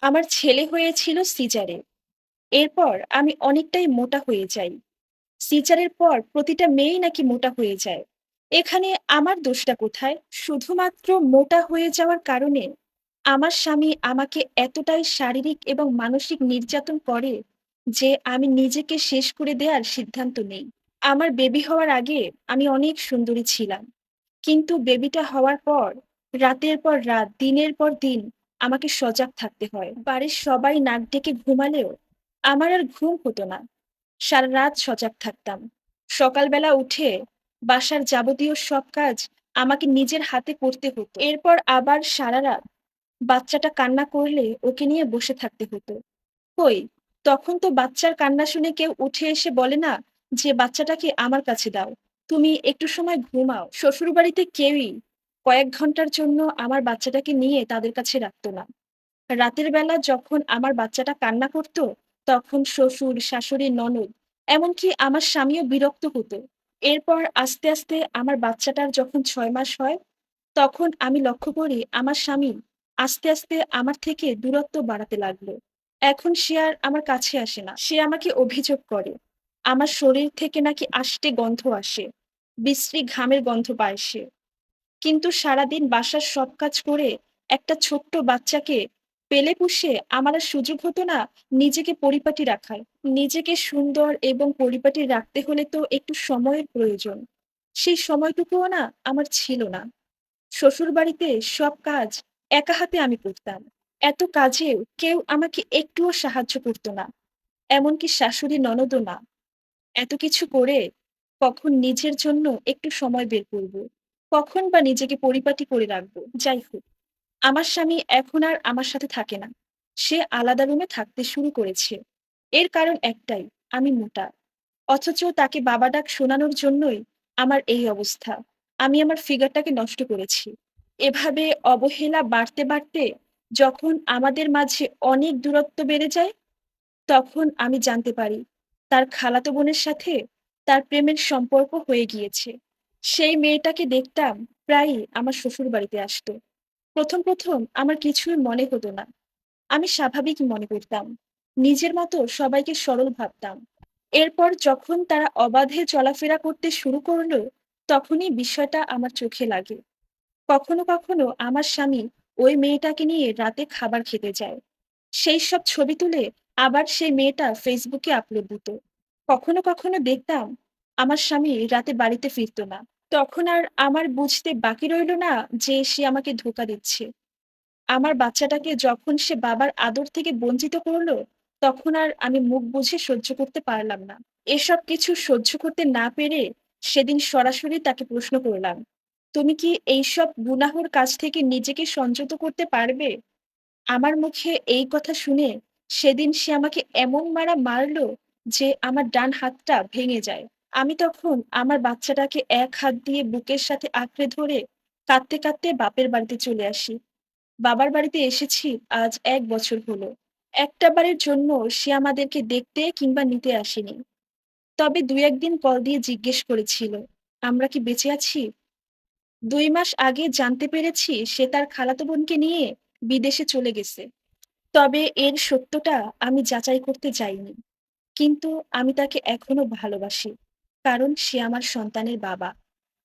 আমার ছেলে হয়েছিল সিজারে। এরপর আমি অনেকটাই মোটা হয়ে যাই। সিজারের পর প্রতিটা মেয়েই নাকি মোটা হয়ে যায়। এখানে আমার দোষটা কোথায়? শুধুমাত্র মোটা হয়ে যাওয়ার কারণে আমার স্বামী আমাকে এতটাই শারীরিক এবং মানসিক নির্যাতন করে যে আমি নিজেকে শেষ করে দেওয়ার সিদ্ধান্ত নেই। আমার বেবি হওয়ার আগে আমি অনেক সুন্দরী ছিলাম। কিন্তু বেবিটা হওয়ার পর রাতের পর রাত, দিনের পর দিন আমাকে সজাগ থাকতে হয়। বাড়ির সবাই নাক ডেকে ঘুমালেও আমার আর ঘুম হতো না। সারারাত সজাগ থাকতাম। সকালবেলা উঠে বাসার যাবতীয় সব কাজ আমাকে নিজের হাতে করতে হতো। এরপর আবার সারারাত বাচ্চাটা কান্না করলে ওকে নিয়ে বসে থাকতে হতো। কই, তখন তো বাচ্চার কান্না শুনে কেউ উঠে এসে বলে না যে, "বাচ্চাটাকে আমার কাছে দাও। তুমি একটু সময় ঘুমাও।" শ্বশুরবাড়িতে কেউই কয়েক ঘন্টার জন্য আমার বাচ্চাটাকে নিয়ে তাদের কাছে রাখতো না। রাতের বেলা যখন আমার বাচ্চাটা কান্না করত, তখন শ্বশুর, শাশুড়ি, ননদ এমনকি আমার স্বামীও বিরক্ত হতো। এরপর আস্তে, আস্তে আমার বাচ্চাটার যখন ৬ মাস হয়, তখন আমি লক্ষ্য করি আমার স্বামী আস্তে, আস্তে আমার থেকে দূরত্ব বাড়াতে লাগলো। এখন সে আর আমার কাছে আসে না। সে আমাকে অভিযোগ করে, আমার শরীর থেকে নাকি আষ্টে গন্ধ আসে। বিশ্রী ঘামের গন্ধ পায় সে। কিন্তু সারাদিন বাসার সব কাজ করে একটা ছোট্ট বাচ্চাকে পেলে-পুষে আমার আর সুযোগ হতো না নিজেকে পরিপাটি রাখার। নিজেকে সুন্দর এবং পরিপাটি রাখতে হলে তো একটু সময়ের প্রয়োজন। সেই সময়টুকুও না আমার ছিল না। শ্বশুরবাড়িতে সব কাজ একা হাতে আমি করতাম। এত কাজেও কেউ আমাকে একটুও সাহায্য করত না। এমনকি শাশুড়ি ননদও না। এত কিছু করে কখন নিজের জন্য একটু সময় বের করব? কখন বা নিজেকে পরিপাটি করে রাখবো? যাই হোক, আমার স্বামী এখন আর আমার সাথে থাকে না। সে আলাদা রুমে থাকতে শুরু করেছে। এর কারণ একটাই, আমি মোটা। অথচ তাকে বাবা ডাক শোনানোর জন্যই আমার এই অবস্থা। আমি আমার ফিগারটাকে নষ্ট করেছি। এভাবে অবহেলা বাড়তে, বাড়তে যখন আমাদের মাঝে অনেক দূরত্ব বেড়ে যায়, তখন আমি জানতে পারি তার খালাতো বোনের সাথে তার প্রেমের সম্পর্ক হয়ে গিয়েছে। সেই মেয়েটাকে দেখতাম প্রায়ই আমার শ্বশুরবাড়িতে আসতো। ১ম আমার কিছুই মনে হতো না। আমি স্বাভাবিক মনে করতাম। নিজের মতো সবাইকে সরল ভাবতাম। এরপর যখন তারা অবাধে চলাফেরা করতে শুরু করলো, তখনই বিষয়টা আমার চোখে লাগে। কখনো, কখনো আমার স্বামী ওই মেয়েটাকে নিয়ে রাতে খাবার খেতে যায়। সেই সব ছবি তুলে আবার সেই মেয়েটা ফেসবুকে আপলোড দিত। কখনো, কখনো দেখতাম আমার স্বামী রাতে বাড়িতে ফিরত না। তখন আর আমার বুঝতে বাকি রইল না যে সে আমাকে ধোঁকা দিচ্ছে। আমার বাচ্চাটাকে যখন সে বাবার আদর থেকে বঞ্চিত করলো, তখন আর আমি মুখ বুজে সহ্য করতে পারলাম না। এসব কিছু সহ্য করতে না পেরে সেদিন সরাসরি তাকে প্রশ্ন করলাম, "তুমি কি এইসব গুনাহর কাজ থেকে নিজেকে সংযত করতে পারবে?" আমার মুখে এই কথা শুনে সেদিন সে আমাকে এমন মারা মারলো যে আমার ডান হাতটা ভেঙে যায়। আমি তখন আমার বাচ্চাটাকে এক হাত দিয়ে বুকের সাথে আঁকড়ে ধরে কাঁদতে, কাঁদতে বাপের বাড়িতে চলে আসি। বাবার বাড়িতে এসেছি আজ ১ বছর হলো। একটা বারের জন্য সে আমাদেরকে দেখতে কিংবা নিতে আসেনি। তবে ২-১ দিন কল দিয়ে জিজ্ঞেস করেছিল, আমরা কি বেঁচে আছি? ২ মাস আগে জানতে পেরেছি সে তার খালাতো বোনকে নিয়ে বিদেশে চলে গেছে। তবে এর সত্যটা আমি যাচাই করতে যাইনি। কিন্তু আমি তাকে এখনো ভালোবাসি। কারণ সে আমার সন্তানের বাবা।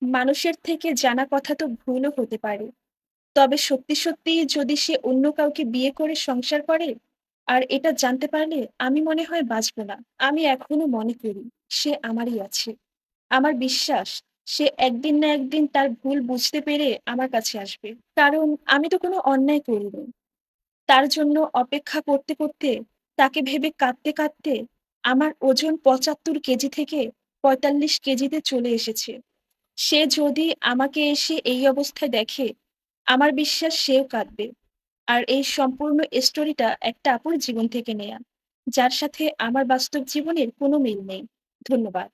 মানুষের থেকে জানা কথা তো ভুলও হতে পারে। তবে সত্যি, সত্যিই যদি সে অন্য কাউকে বিয়ে করে সংসার করে, আর এটা জানতে পারলে আমি মনে হয় বাঁচব না। আমি এখনো মনে করি সে আমারই আছে। আমার বিশ্বাস সে একদিন না একদিন তার ভুল বুঝতে পেরে আমার কাছে আসবে। কারণ আমি তো কোনো অন্যায় করিনি। তার জন্য অপেক্ষা করতে, করতে তাকে ভেবে কাঁদতে, কাঁদতে আমার ওজন ৭৫ কেজি থেকে ৪৫ কেজিতে চলে এসেছে। সে যদি আমাকে এসে এই অবস্থায় দেখে, আমার বিশ্বাস সেও কাঁদবে। আর এই সম্পূর্ণ স্টোরিটা একটা আপুর জীবন থেকে নেয়া, যার সাথে আমার বাস্তব জীবনের কোনো মিল নেই। ধন্যবাদ।